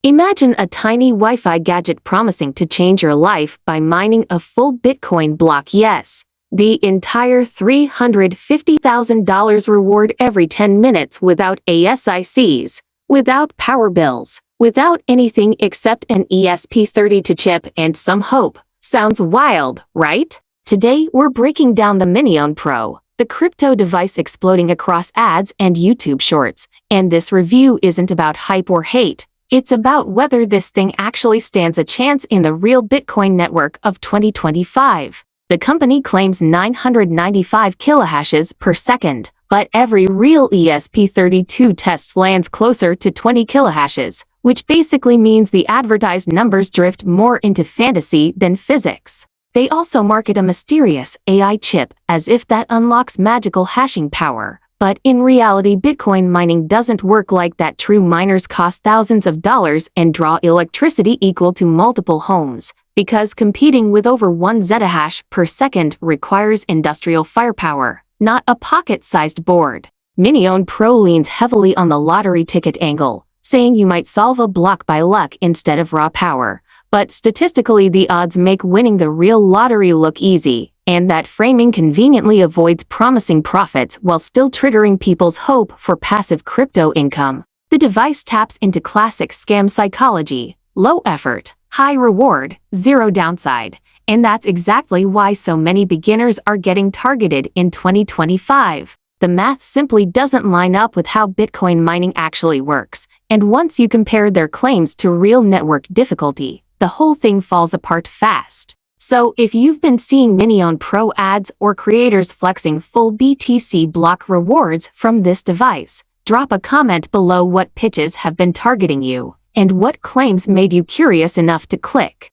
Imagine a tiny Wi-Fi gadget promising to change your life by mining a full Bitcoin block. Yes, the entire $350,000 reward every 10 minutes without ASICs, without power bills, without anything except an ESP32 chip and some hope. Sounds wild, right? Today, we're breaking down the MineOne Pro, the crypto device exploding across ads and YouTube shorts. And this review isn't about hype or hate. It's about whether this thing actually stands a chance in the real Bitcoin network of 2025. The company claims 995 kilohashes per second, but every real ESP32 test lands closer to 20 kilohashes, which basically means the advertised numbers drift more into fantasy than physics. They also market a mysterious AI chip as if that unlocks magical hashing power. But in reality, Bitcoin mining doesn't work like that. True miners cost thousands of dollars and draw electricity equal to multiple homes, because competing with over 1 zettahash per second requires industrial firepower, not a pocket-sized board. MineOne Pro leans heavily on the lottery ticket angle, saying you might solve a block by luck instead of raw power. But statistically, the odds make winning the real lottery look easy, and that framing conveniently avoids promising profits while still triggering people's hope for passive crypto income. The device taps into classic scam psychology: low effort, high reward, zero downside. And that's exactly why so many beginners are getting targeted in 2025. The math simply doesn't line up with how Bitcoin mining actually works, and once you compare their claims to real network difficulty, the whole thing falls apart fast. So if you've been seeing MineOne Pro ads or creators flexing full BTC block rewards from this device, drop a comment below what pitches have been targeting you, and what claims made you curious enough to click.